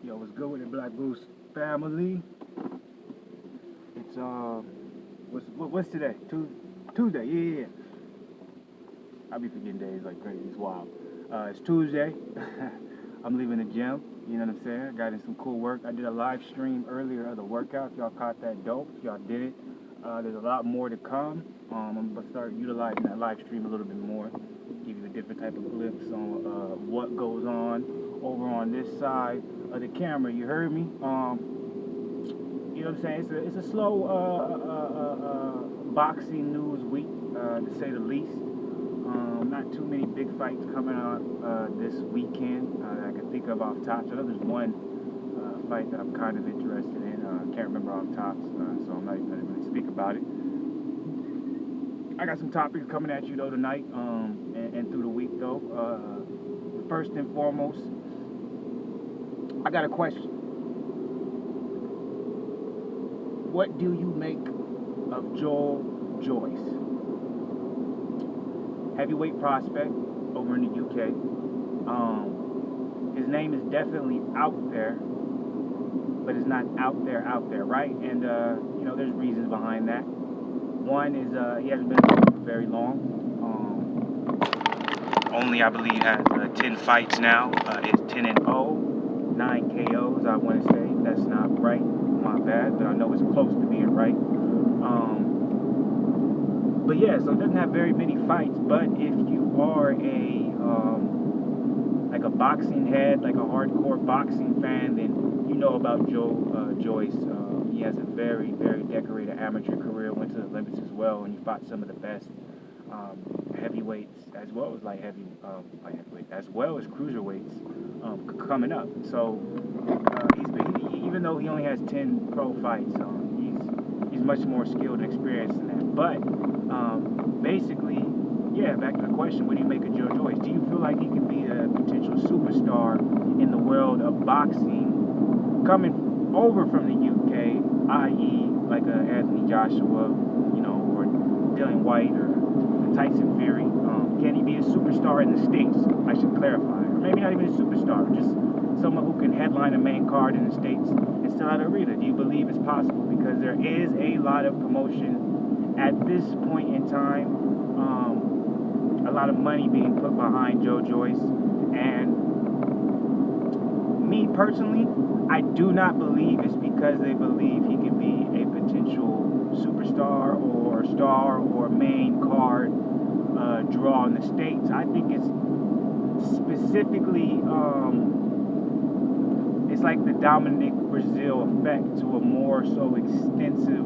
Yo, what's good with the Black Goose family? It's what's today? Tuesday. Yeah. I be forgetting days like crazy. It's wild. It's Tuesday. I'm leaving the gym. You know what I'm saying? Got in some cool work. I did a live stream earlier of the workout. Y'all caught that dope. Y'all did it. There's a lot more to come. I'm gonna start utilizing that live stream a little bit more. Give you a different type of glimpse on what goes on over on this side of the camera. You heard me? You know what I'm saying? It's a slow boxing news week, to say the least. Not too many big fights coming out this weekend that I can think of off top. So there's one fight that I'm kind of interested in. Can't remember off top, so I'm not even going to really speak about it. I got some topics coming at you though tonight, and through the week though. First and foremost, I got a question. What do you make of Joyce? Heavyweight prospect over in the UK. His name is definitely out there, but it's not out there, right? And there's reasons behind that. One is he hasn't been around for very long. Only, I believe, has 10 fights now. It's 10-0, 9 KOs. I want to say that's not right. My bad, but I know it's close to being right. But yeah, so it doesn't have very many fights. But if you are like a boxing head, like a hardcore boxing fan, then you know about Joyce. He has a very, very decorated amateur career. Went to the Olympics as well, and he fought some of the best heavyweights as well as light heavyweights, as well as cruiserweights coming up. So even though he only has 10 pro fights, he's much more skilled and experienced than that. But basically, yeah, back to the question, what do you make of Joyce? Do you feel like he could be a potential superstar in the world of boxing coming over from the UK, i.e. like a Anthony Joshua, or Dillian White or Tyson Fury? Can he be a superstar in the States? I should clarify. Or maybe not even a superstar, just someone who can headline a main card in the States and sell out an arena. Do you believe it's possible? Because there is a lot of promotion at this point in time, a lot of money being put behind Joyce, and me personally, I do not believe it's because they believe he can be a potential superstar or star or main card draw in the States. I think it's specifically it's like the Dominic Brazil effect to a more so extensive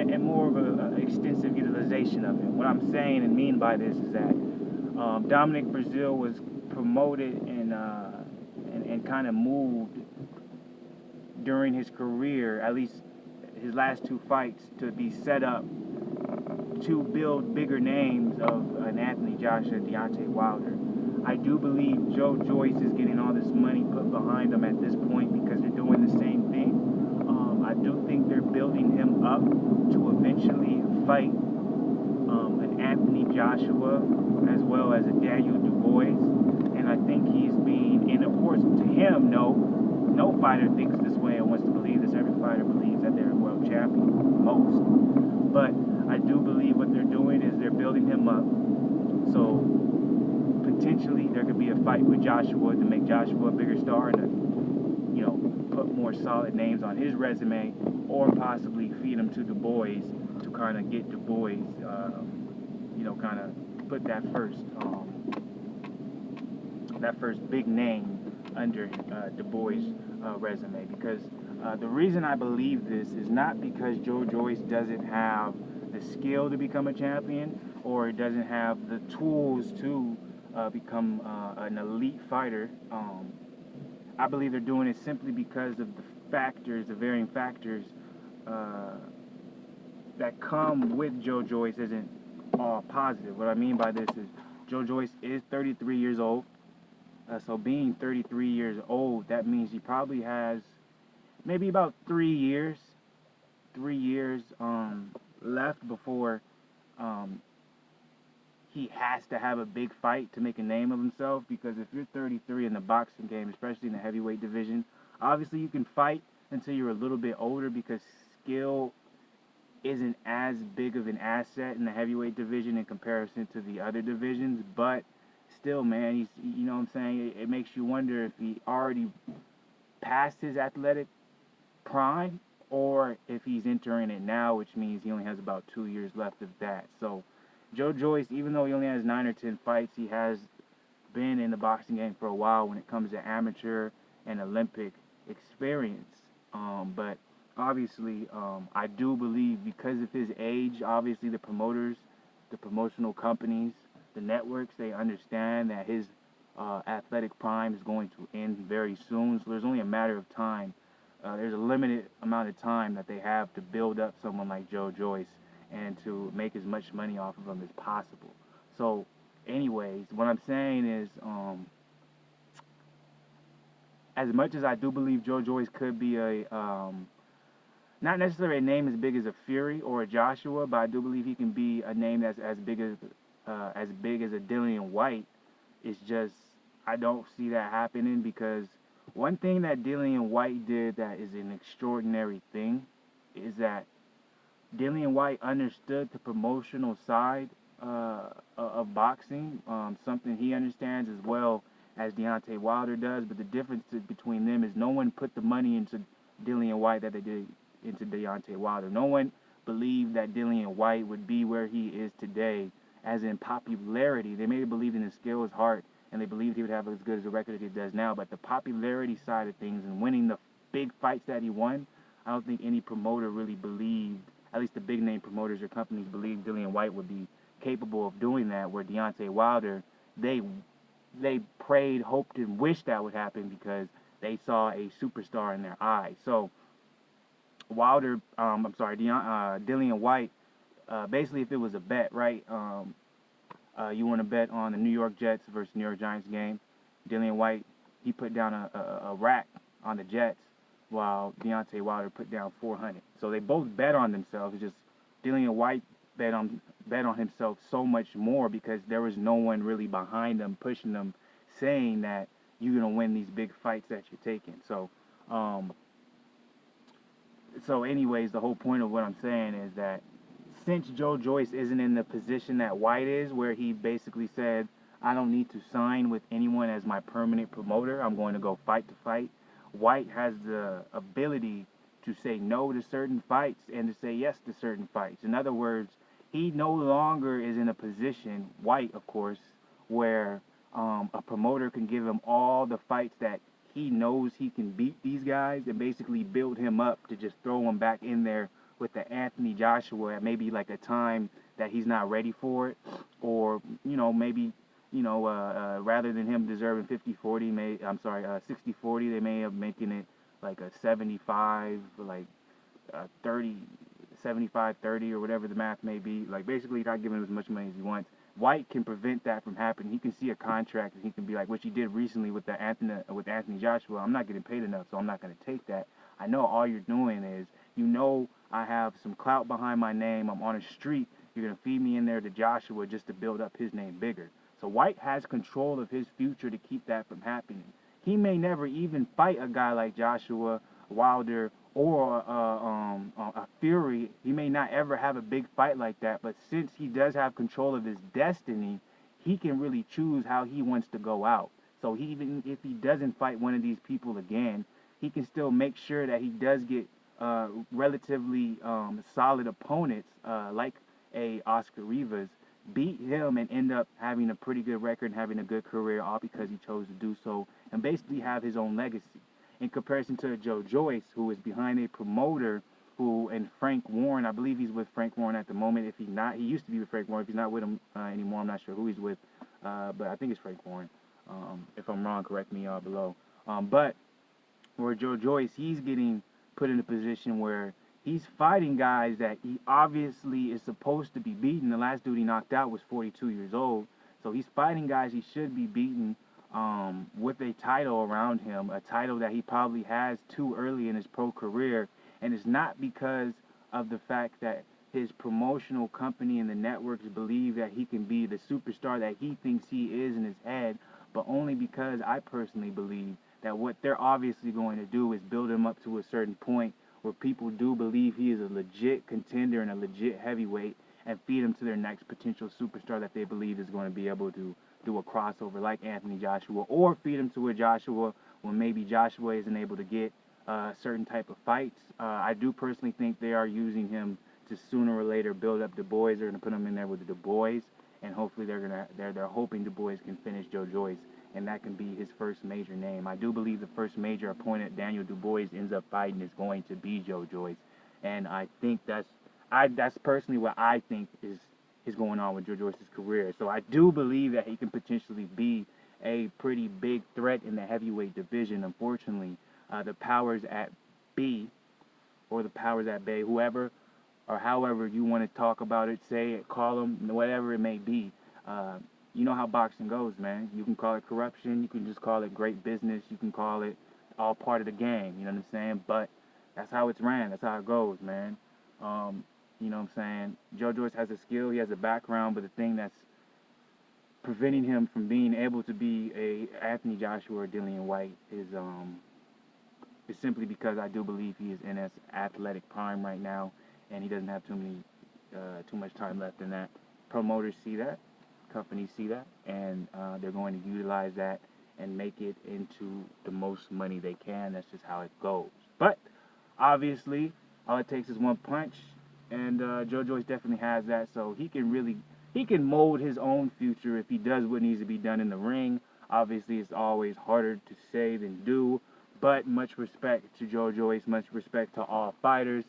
and more of an extensive utilization of him. What I'm saying and mean by this is that Dominic Brazil was promoted and kind of moved during his career, at least his last two fights, to be set up to build bigger names of an Anthony Joshua and Deontay Wilder. I do believe Joyce is getting all this money put behind him at this point because they're doing the same thing. I do think they're building him up to eventually fight an Anthony Joshua as well as a Daniel Dubois. And I think he's being, and of course to him, no fighter thinks this way and wants to believe this. Every fighter believes that they're a world champion, most. But I do believe what they're doing is they're building him up. So potentially there could be a fight with Joshua to make Joshua a bigger star and to, put more solid names on his resume, or possibly feed him to Dubois to kind of get Dubois, kind of put that first big name under Dubois' resume. Because the reason I believe this is not because Joyce doesn't have the skill to become a champion or doesn't have the tools to become an elite fighter. I believe they're doing it simply because of the varying factors that come with Joyce isn't all positive. What I mean by this is Joyce is 33 years old. So being 33 years old, that means he probably has maybe about 3 years left before he has to have a big fight to make a name of himself, because if you're 33 in the boxing game, especially in the heavyweight division, obviously you can fight until you're a little bit older because skill isn't as big of an asset in the heavyweight division in comparison to the other divisions, but still, man, you know what I'm saying? It makes you wonder if he already passed his athletic prime or if he's entering it now, which means he only has about 2 years left of that. So, Joe Joyce, even though he only has 9 or 10 fights, he has been in the boxing game for a while when it comes to amateur and Olympic experience. But obviously, I do believe because of his age, obviously the promoters, the promotional companies, the networks, they understand that his athletic prime is going to end very soon. So there's only a matter of time. There's a limited amount of time that they have to build up someone like Joe Joyce and to make as much money off of him as possible. So, anyways, what I'm saying is, as much as I do believe Joe Joyce could be not necessarily a name as big as a Fury or a Joshua, but I do believe he can be a name that's as big as a Dillian White. It's just I don't see that happening because one thing that Dillian White did that is an extraordinary thing is that Dillian White understood the promotional side of boxing, something he understands as well as Deontay Wilder does. But the difference between them is no one put the money into Dillian White that they did into Deontay Wilder. No one believed that Dillian White would be where he is today, as in popularity. They may have believed in his skill, his heart, and they believed he would have as good as a record as he does now. But the popularity side of things and winning the big fights that he won, I don't think any promoter really believed, at least the big name promoters or companies believed Dillian White would be capable of doing that, where Deontay Wilder, they prayed, hoped, and wished that would happen because they saw a superstar in their eyes. So Dillian White, basically if it was a bet, right, you want to bet on the New York Jets versus New York Giants game, Dillian White, he put down a rack on the Jets while Deontay Wilder put down 400. So they both bet on themselves. It's just Dillian White bet on himself so much more because there was no one really behind them, pushing them, saying that you're going to win these big fights that you're taking. So anyways, the whole point of what I'm saying is that since Joe Joyce isn't in the position that White is, where he basically said, I don't need to sign with anyone as my permanent promoter, I'm going to go fight to fight, White has the ability to say no to certain fights and to say yes to certain fights. In other words, he no longer is in a position, White of course, where a promoter can give him all the fights that he knows he can beat these guys and basically build him up to just throw him back in there with the Anthony Joshua at maybe like a time that he's not ready for it, or maybe rather than him deserving 50-40, 60-40, they may have making it like a 75, like 30, 75-30 or whatever the math may be. Like basically not giving him as much money as he wants. White can prevent that from happening. He can see a contract and he can be like, which he did recently with Anthony Joshua. I'm not getting paid enough, so I'm not going to take that. I know all you're doing is, I have some clout behind my name. I'm on a street. You're going to feed me in there to Joshua just to build up his name bigger. So White has control of his future to keep that from happening. He may never even fight a guy like Joshua, Wilder, or a Fury. He may not ever have a big fight like that, but since he does have control of his destiny, he can really choose how he wants to go out. So even if he doesn't fight one of these people again, he can still make sure that he does get relatively solid opponents like a Oscar Rivas, beat him and end up having a pretty good record and having a good career, all because he chose to do so and basically have his own legacy. In comparison to Joe Joyce, who is behind a promoter and Frank Warren, I believe he's with Frank Warren at the moment. If he's not, he used to be with Frank Warren. If he's not with him anymore, I'm not sure who he's with, but I think it's Frank Warren. If I'm wrong, correct me below. But where Joe Joyce, he's getting put in a position where he's fighting guys that he obviously is supposed to be beating. The last dude he knocked out was 42 years old. So he's fighting guys he should be beating with a title around him, a title that he probably has too early in his pro career. And it's not because of the fact that his promotional company and the networks believe that he can be the superstar that he thinks he is in his head, but only because I personally believe that what they're obviously going to do is build him up to a certain point where people do believe he is a legit contender and a legit heavyweight, and feed him to their next potential superstar that they believe is going to be able to do a crossover like Anthony Joshua, or feed him to a Joshua when maybe Joshua isn't able to get certain type of fights. I do personally think they are using him to sooner or later build up Du Bois. They're going to put him in there with the Du Bois, and hopefully they're hoping Du Bois can finish Joe Joyce, and that can be his first major name. I do believe the first major opponent Daniel Du Bois ends up fighting is going to be Joe Joyce, and I think that's personally what I think is going on with Joe Joyce's career. So I do believe that he can potentially be a pretty big threat in the heavyweight division. Unfortunately, the powers at B, or the powers at Bay, whoever or however you want to talk about it, say it, call them, whatever it may be. You know how boxing goes, man. You can call it corruption. You can just call it great business. You can call it all part of the game. You know what I'm saying? But that's how it's ran. That's how it goes, man. You know what I'm saying? Joe Joyce has a skill. He has a background. But the thing that's preventing him from being able to be a Anthony Joshua or Dillian White is simply because I do believe he is in his athletic prime right now, and he doesn't have too much time left in that. Promoters see that, companies see that, and they're going to utilize that and make it into the most money they can. That's just how it goes. But obviously, all it takes is one punch, and Joe Joyce definitely has that. So he can mold his own future if he does what needs to be done in the ring. Obviously, it's always harder to say than do. But much respect to Joe Joyce, much respect to all fighters.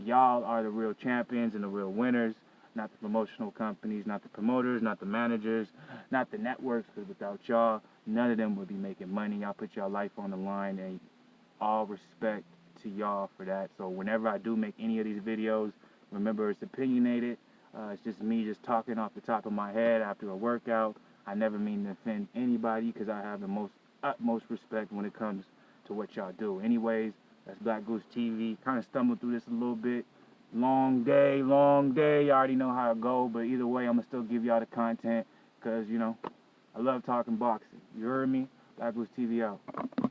Y'all are the real champions and the real winners, not the promotional companies, not the promoters, not the managers, not the networks, because without y'all, none of them would be making money. Y'all put y'all life on the line, and all respect to y'all for that. So whenever I do make any of these videos, remember it's opinionated. It's just me just talking off the top of my head after a workout. I never mean to offend anybody because I have the utmost respect when it comes to what y'all do. Anyways, that's BlakGooseTV. Kind of stumbled through this a little bit. Long day. You already know how it go, but either way, I'm going to still give y'all the content because, you know, I love talking boxing. You heard me? BlakGooseTV out.